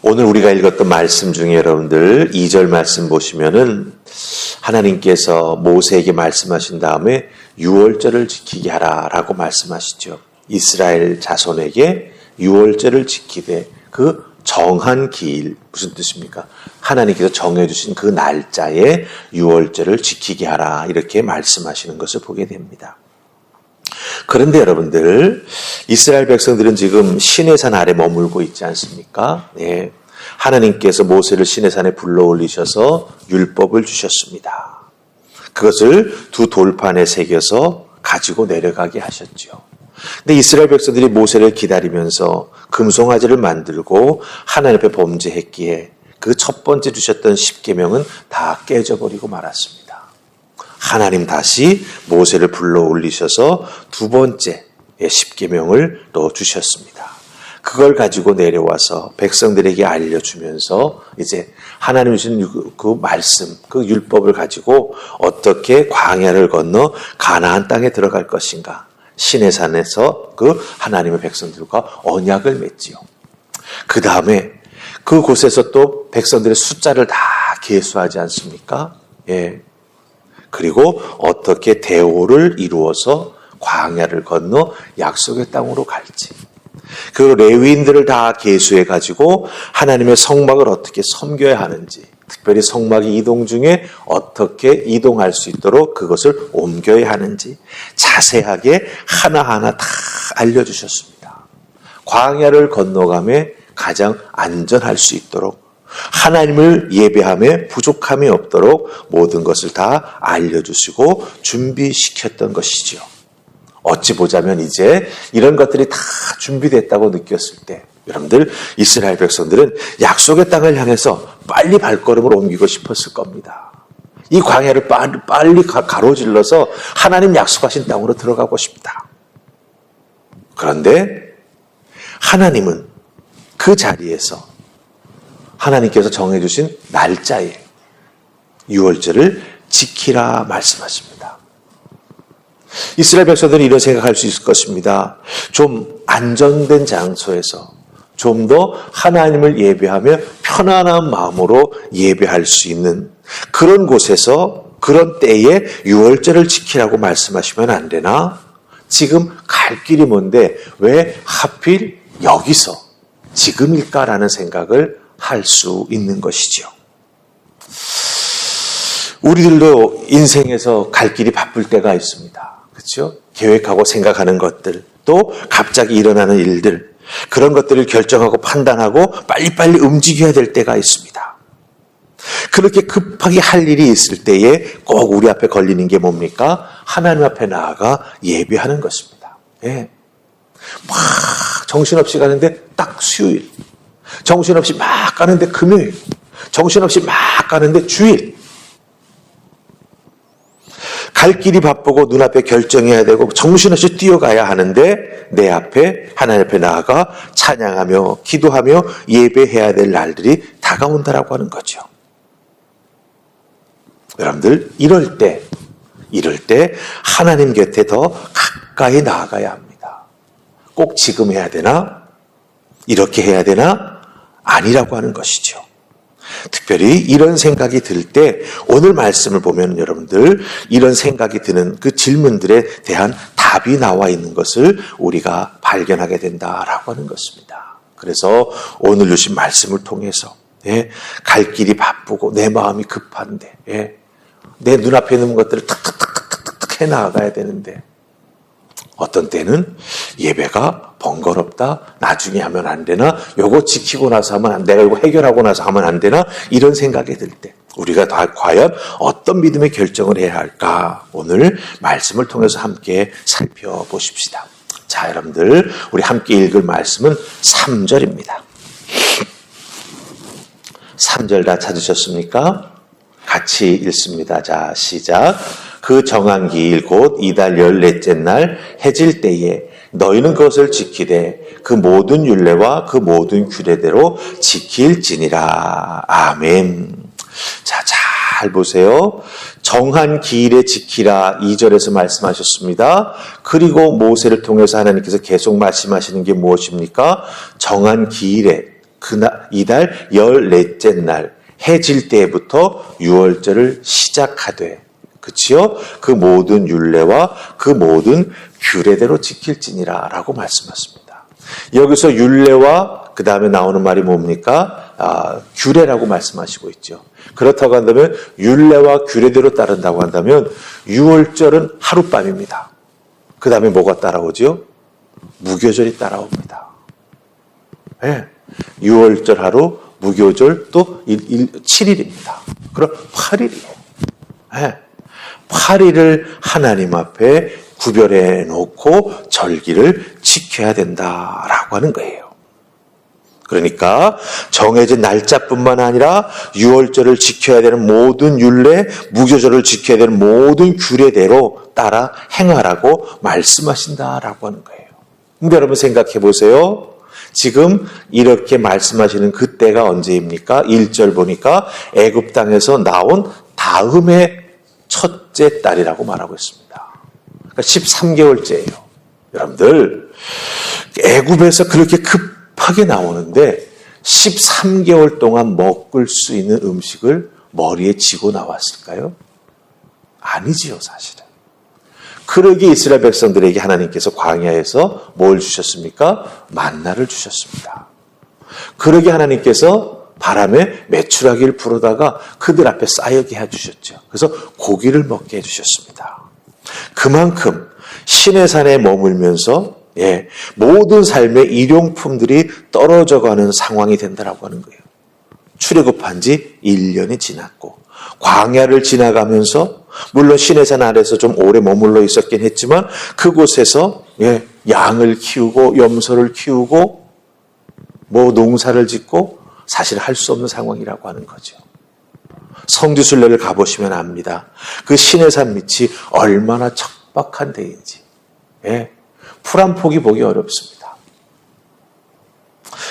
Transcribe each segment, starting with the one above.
오늘 우리가 읽었던 말씀 중에 여러분들 2절 말씀 보시면은 하나님께서 모세에게 말씀하신 다음에 유월절을 지키게 하라라고 말씀하시죠. 이스라엘 자손에게 유월절을 지키되 그 정한 기일, 무슨 뜻입니까? 하나님께서 정해주신 그 날짜에 유월절을 지키게 하라 이렇게 말씀하시는 것을 보게 됩니다. 그런데 여러분들 이스라엘 백성들은 지금 시내산 아래 머물고 있지 않습니까? 네. 하나님께서 모세를 시내산에 불러 올리셔서 율법을 주셨습니다. 그것을 두 돌판에 새겨서 가지고 내려가게 하셨죠. 근데 이스라엘 백성들이 모세를 기다리면서 금송아지를 만들고 하나님 앞에 범죄했기에 그 첫 번째 주셨던 십계명은 다 깨져버리고 말았습니다. 하나님 다시 모세를 불러 올리셔서 두 번째 십계명을 또 주셨습니다. 그걸 가지고 내려와서 백성들에게 알려주면서 이제 하나님 주신 그 말씀, 그 율법을 가지고 어떻게 광야를 건너 가나안 땅에 들어갈 것인가. 시내산에서 그 하나님의 백성들과 언약을 맺지요. 그 다음에 그곳에서 또 백성들의 숫자를 다 계수하지 않습니까? 예. 그리고 어떻게 대오를 이루어서 광야를 건너 약속의 땅으로 갈지. 그 레위인들을 다 계수해 가지고 하나님의 성막을 어떻게 섬겨야 하는지, 특별히 성막이 이동 중에 어떻게 이동할 수 있도록 그것을 옮겨야 하는지 자세하게 하나하나 다 알려주셨습니다. 광야를 건너가며 가장 안전할 수 있도록 하나님을 예배함에 부족함이 없도록 모든 것을 다 알려주시고 준비시켰던 것이지요. 어찌 보자면 이제 이런 것들이 다 준비됐다고 느꼈을 때 여러분들 이스라엘 백성들은 약속의 땅을 향해서 빨리 발걸음을 옮기고 싶었을 겁니다. 이 광야를 빨리 가로질러서 하나님 약속하신 땅으로 들어가고 싶다. 그런데 하나님은 그 자리에서 하나님께서 정해주신 날짜에 유월절을 지키라 말씀하십니다. 이스라엘 백성들은 이런 생각할 수 있을 것입니다. 좀 안정된 장소에서 좀 더 하나님을 예배하며 편안한 마음으로 예배할 수 있는 그런 곳에서 그런 때에 유월절을 지키라고 말씀하시면 안 되나? 지금 갈 길이 먼데 왜 하필 여기서 지금일까라는 생각을 할 수 있는 것이죠. 우리들도 인생에서 갈 길이 바쁠 때가 있습니다. 그렇죠? 계획하고 생각하는 것들, 또 갑자기 일어나는 일들, 그런 것들을 결정하고 판단하고 빨리빨리 움직여야 될 때가 있습니다. 그렇게 급하게 할 일이 있을 때에 꼭 우리 앞에 걸리는 게 뭡니까? 하나님 앞에 나아가 예배하는 것입니다. 예. 막 정신없이 가는데 딱 수요일, 정신없이 막 가는데 금요일, 정신없이 막 가는데 주일. 갈 길이 바쁘고 눈앞에 결정해야 되고 정신없이 뛰어가야 하는데 내 앞에 하나님 앞에 나아가 찬양하며 기도하며 예배해야 될 날들이 다가온다라고 하는 거죠. 여러분들 이럴 때 하나님 곁에 더 가까이 나아가야 합니다. 꼭 지금 해야 되나? 이렇게 해야 되나? 아니라고 하는 것이죠. 특별히 이런 생각이 들 때 오늘 말씀을 보면 여러분들 이런 생각이 드는 그 질문들에 대한 답이 나와 있는 것을 우리가 발견하게 된다라고 하는 것입니다. 그래서 오늘 주신 말씀을 통해서 갈 길이 바쁘고 내 마음이 급한데 내 눈앞에 있는 것들을 탁탁탁탁탁 해나가야 되는데 어떤 때는 예배가 번거롭다. 나중에 하면 안 되나? 요거 지키고 나서 하면 안 되나? 이거 해결하고 나서 하면 안 되나? 이런 생각이 들 때 우리가 다 과연 어떤 믿음의 결정을 해야 할까? 오늘 말씀을 통해서 함께 살펴보십시다. 자, 여러분들 우리 함께 읽을 말씀은 3절입니다. 3절 다 찾으셨습니까? 같이 읽습니다. 자, 시작. 그 정한 기일 곧 이달 14째 날 해질 때에 너희는 그것을 지키되 그 모든 율례와 그 모든 규례대로 지킬지니라. 아멘. 자, 잘 보세요. 정한 기일에 지키라 2절에서 말씀하셨습니다. 그리고 모세를 통해서 하나님께서 계속 말씀하시는 게 무엇입니까? 정한 기일에 이달 14째 날 해질 때부터 유월절을 시작하되, 그치요? 그 모든 율례와 그 모든 규례대로 지킬지니라 라고 말씀하십니다. 여기서 율례와 그 다음에 나오는 말이 뭡니까? 규례라고 말씀하시고 있죠. 그렇다고 한다면 율례와 규례대로 따른다고 한다면 유월절은 하룻밤입니다. 그 다음에 뭐가 따라오죠? 무교절이 따라옵니다. 네. 유월절 하루, 무교절 또 7일입니다. 그럼 8일이에요. 네. 8일을 하나님 앞에 구별해 놓고 절기를 지켜야 된다라고 하는 거예요. 그러니까 정해진 날짜뿐만 아니라 유월절을 지켜야 되는 모든 율례, 무교절을 지켜야 되는 모든 규례대로 따라 행하라고 말씀하신다라고 하는 거예요. 근데 여러분 생각해 보세요. 지금 이렇게 말씀하시는 그때가 언제입니까? 1절 보니까 애굽 땅에서 나온 다음에 첫째 달이라고 말하고 있습니다. 그러니까 13개월째예요. 여러분들 애굽에서 그렇게 급하게 나오는데 13개월 동안 먹을 수 있는 음식을 머리에 지고 나왔을까요? 아니지요, 사실은. 그러기에 이스라엘 백성들에게 하나님께서 광야에서 뭘 주셨습니까? 만나를 주셨습니다. 그러기에 하나님께서 바람에 메추라기를 불어다가 그들 앞에 쌓여게 해주셨죠. 그래서 고기를 먹게 해주셨습니다. 그만큼 신의 산에 머물면서 모든 삶의 일용품들이 떨어져가는 상황이 된다라고 하는 거예요. 출애굽한 지 1년이 지났고 광야를 지나가면서 물론 신의 산 아래서 좀 오래 머물러 있었긴 했지만 그곳에서 양을 키우고 염소를 키우고 뭐 농사를 짓고 사실 할 수 없는 상황이라고 하는 거죠. 성지순례를 가보시면 압니다. 그 신의 산 밑이 얼마나 척박한 데인지. 풀 한 폭이 보기 어렵습니다.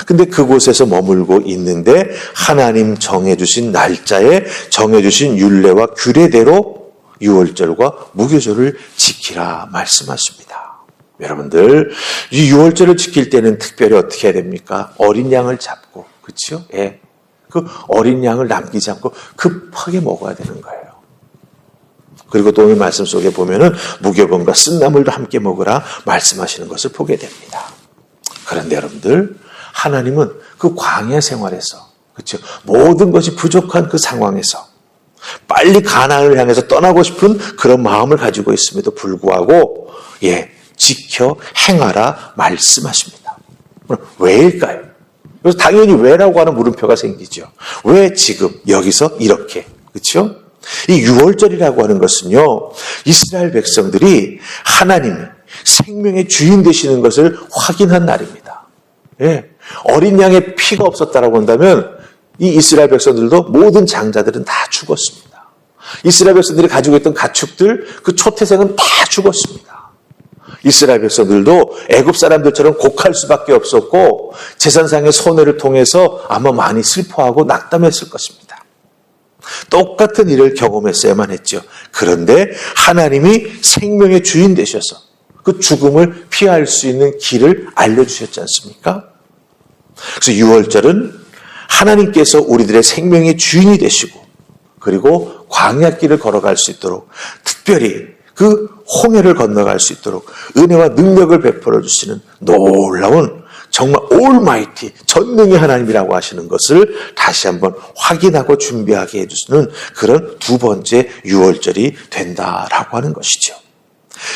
근데 그곳에서 머물고 있는데 하나님 정해주신 날짜에 정해주신 율례와 규례대로 유월절과 무교절을 지키라 말씀하십니다. 여러분들 이 유월절을 지킬 때는 특별히 어떻게 해야 됩니까? 어린 양을 잡고, 그렇죠? 그 어린 양을 남기지 않고 급하게 먹어야 되는 거예요. 그리고 또 이 말씀 속에 보면은 무교병과 쓴나물도 함께 먹으라 말씀하시는 것을 보게 됩니다. 그런데 여러분들 하나님은 그 광야 생활에서, 그렇죠? 모든 것이 부족한 그 상황에서 빨리 가나안을 향해서 떠나고 싶은 그런 마음을 가지고 있음에도 불구하고 지켜 행하라 말씀하십니다. 왜일까요? 그래서 당연히 왜라고 하는 물음표가 생기죠. 왜 지금 여기서 이렇게, 그렇죠? 이 유월절이라고 하는 것은요, 이스라엘 백성들이 하나님이 생명의 주인 되시는 것을 확인한 날입니다. 어린 양의 피가 없었다라고 한다면 이 이스라엘 백성들도 모든 장자들은 다 죽었습니다. 이스라엘 백성들이 가지고 있던 가축들, 그 초태생은 다 죽었습니다. 이스라엘 백성들도 애굽 사람들처럼 곡할 수밖에 없었고 제사상의 손해를 통해서 아마 많이 슬퍼하고 낙담했을 것입니다. 똑같은 일을 경험했어야만 했죠. 그런데 하나님이 생명의 주인 되셔서 그 죽음을 피할 수 있는 길을 알려주셨지 않습니까? 그래서 유월절은 하나님께서 우리들의 생명의 주인이 되시고 그리고 광야길을 걸어갈 수 있도록 특별히 그 홍해를 건너갈 수 있도록 은혜와 능력을 베풀어 주시는 놀라운 정말 올마이티 전능의 하나님이라고 하시는 것을 다시 한번 확인하고 준비하게 해주시는 그런 두 번째 유월절이 된다라고 하는 것이죠.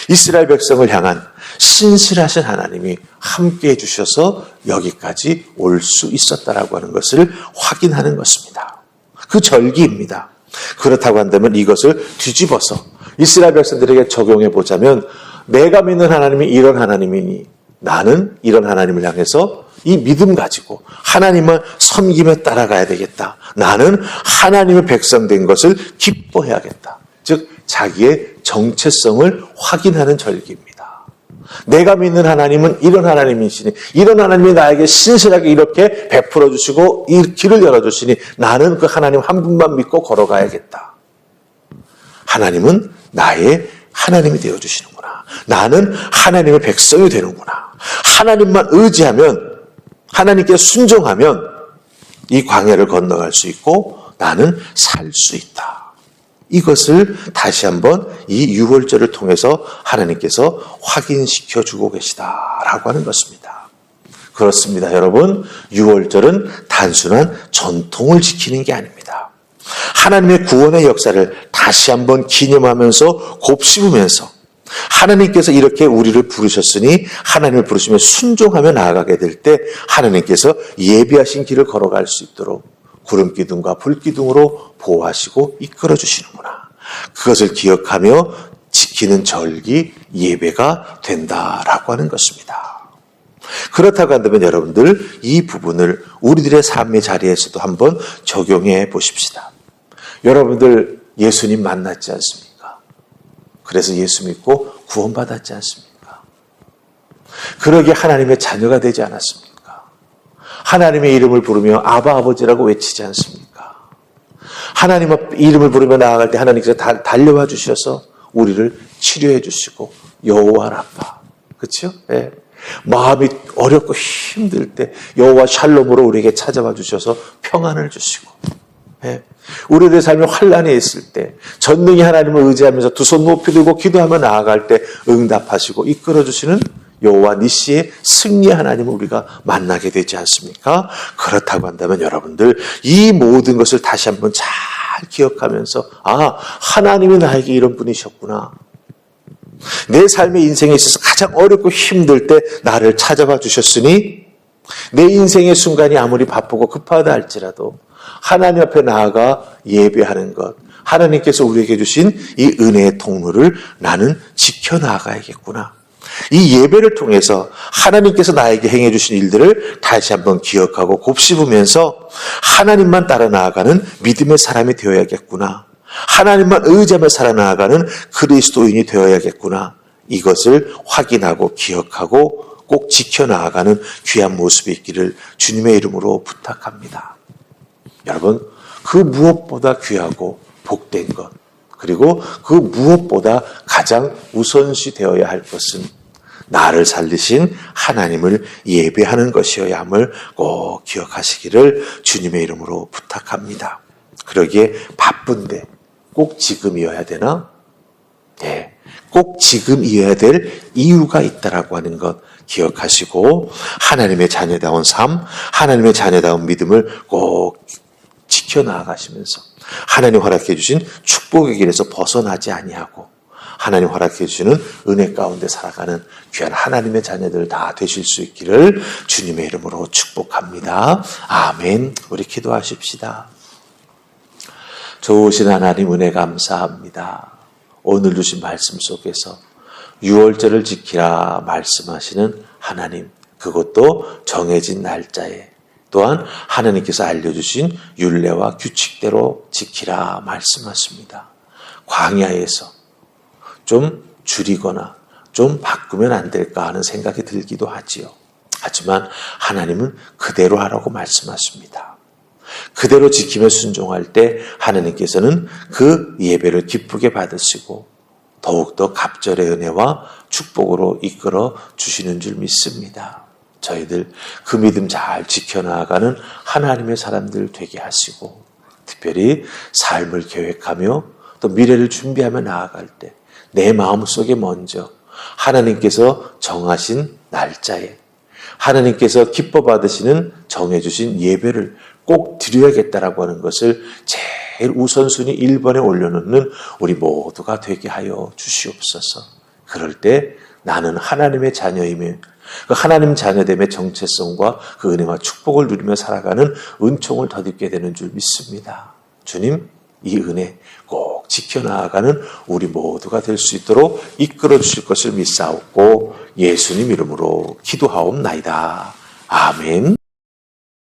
이스라엘 백성을 향한 신실하신 하나님이 함께해 주셔서 여기까지 올 수 있었다라고 하는 것을 확인하는 것입니다. 그 절기입니다. 그렇다고 한다면 이것을 뒤집어서 이스라엘 백성들에게 적용해 보자면 내가 믿는 하나님이 이런 하나님이니 나는 이런 하나님을 향해서 이 믿음 가지고 하나님을 섬기며 따라가야 되겠다. 나는 하나님의 백성 된 것을 기뻐해야겠다. 즉 자기의 정체성을 확인하는 절기입니다. 내가 믿는 하나님은 이런 하나님이시니 이런 하나님이 나에게 신실하게 이렇게 베풀어 주시고 이 길을 열어주시니 나는 그 하나님 한 분만 믿고 걸어가야겠다. 하나님은 나의 하나님이 되어주시는구나. 나는 하나님의 백성이 되는구나. 하나님만 의지하면 하나님께 순종하면 이 광야를 건너갈 수 있고 나는 살 수 있다. 이것을 다시 한번 이 유월절을 통해서 하나님께서 확인시켜 주고 계시다라고 하는 것입니다. 그렇습니다. 여러분, 유월절은 단순한 전통을 지키는 게 아닙니다. 하나님의 구원의 역사를 다시 한번 기념하면서 곱씹으면서 하나님께서 이렇게 우리를 부르셨으니 하나님을 부르시면 순종하며 나아가게 될 때 하나님께서 예비하신 길을 걸어갈 수 있도록 구름기둥과 불기둥으로 보호하시고 이끌어 주시는구나. 그것을 기억하며 지키는 절기 예배가 된다라고 하는 것입니다. 그렇다고 한다면 여러분들 이 부분을 우리들의 삶의 자리에서도 한번 적용해 보십시다. 여러분들 예수님 만났지 않습니까? 그래서 예수 믿고 구원받았지 않습니까? 그러기에 하나님의 자녀가 되지 않았습니까? 하나님의 이름을 부르며 아바 아버지라고 외치지 않습니까? 하나님의 이름을 부르며 나아갈 때 하나님께서 달려와 주셔서 우리를 치료해 주시고 여호와 라파, 그렇죠? 네. 마음이 어렵고 힘들 때 여호와 샬롬으로 우리에게 찾아와 주셔서 평안을 주시고, 네. 우리들의 삶에 환란이 있을 때 전능히 하나님을 의지하면서 두 손 높이 들고 기도하며 나아갈 때 응답하시고 이끌어 주시는 여호와 니시의 승리의 하나님을 우리가 만나게 되지 않습니까? 그렇다고 한다면 여러분들 이 모든 것을 다시 한번 잘 기억하면서 하나님이 나에게 이런 분이셨구나. 내 삶의 인생에 있어서 가장 어렵고 힘들 때 나를 찾아봐 주셨으니 내 인생의 순간이 아무리 바쁘고 급하다 할지라도 하나님 앞에 나아가 예배하는 것, 하나님께서 우리에게 주신 이 은혜의 통로를 나는 지켜나가야겠구나. 이 예배를 통해서 하나님께서 나에게 행해 주신 일들을 다시 한번 기억하고 곱씹으면서 하나님만 따라 나아가는 믿음의 사람이 되어야겠구나. 하나님만 의지하며 살아나가는 그리스도인이 되어야겠구나. 이것을 확인하고 기억하고 꼭 지켜나가는 귀한 모습이 있기를 주님의 이름으로 부탁합니다. 여러분, 그 무엇보다 귀하고 복된 것, 그리고 그 무엇보다 가장 우선시 되어야 할 것은 나를 살리신 하나님을 예배하는 것이어야 함을 꼭 기억하시기를 주님의 이름으로 부탁합니다. 그러기에 바쁜데 꼭 지금이어야 되나? 네, 꼭 지금이어야 될 이유가 있다라고 하는 것 기억하시고 하나님의 자녀다운 삶, 하나님의 자녀다운 믿음을 꼭 지켜나가시면서 하나님 허락해 주신 축복의 길에서 벗어나지 아니하고 하나님 허락해 주시는 은혜 가운데 살아가는 귀한 하나님의 자녀들 다 되실 수 있기를 주님의 이름으로 축복합니다. 아멘. 우리 기도하십시다. 좋으신 하나님 은혜 감사합니다. 오늘 주신 말씀 속에서 유월절을 지키라 말씀하시는 하나님, 그것도 정해진 날짜에 또한 하나님께서 알려주신 율례와 규칙대로 지키라 말씀하십니다. 광야에서 좀 줄이거나 좀 바꾸면 안 될까 하는 생각이 들기도 하지요. 하지만 하나님은 그대로 하라고 말씀하십니다. 그대로 지키며 순종할 때 하나님께서는 그 예배를 기쁘게 받으시고 더욱더 갑절의 은혜와 축복으로 이끌어 주시는 줄 믿습니다. 저희들 그 믿음 잘 지켜나가는 하나님의 사람들 되게 하시고 특별히 삶을 계획하며 또 미래를 준비하며 나아갈 때 내 마음속에 먼저 하나님께서 정하신 날짜에 하나님께서 기뻐 받으시는 정해주신 예배를 꼭 드려야겠다라고 하는 것을 제일 우선순위 1번에 올려놓는 우리 모두가 되게 하여 주시옵소서. 그럴 때 나는 하나님의 자녀이며 그 하나님 자녀됨의 정체성과 그 은혜와 축복을 누리며 살아가는 은총을 덧입게 되는 줄 믿습니다. 주님, 이 은혜 꼭 지켜나가는 우리 모두가 될 수 있도록 이끌어 주실 것을 믿사옵고 예수님 이름으로 기도하옵나이다. 아멘.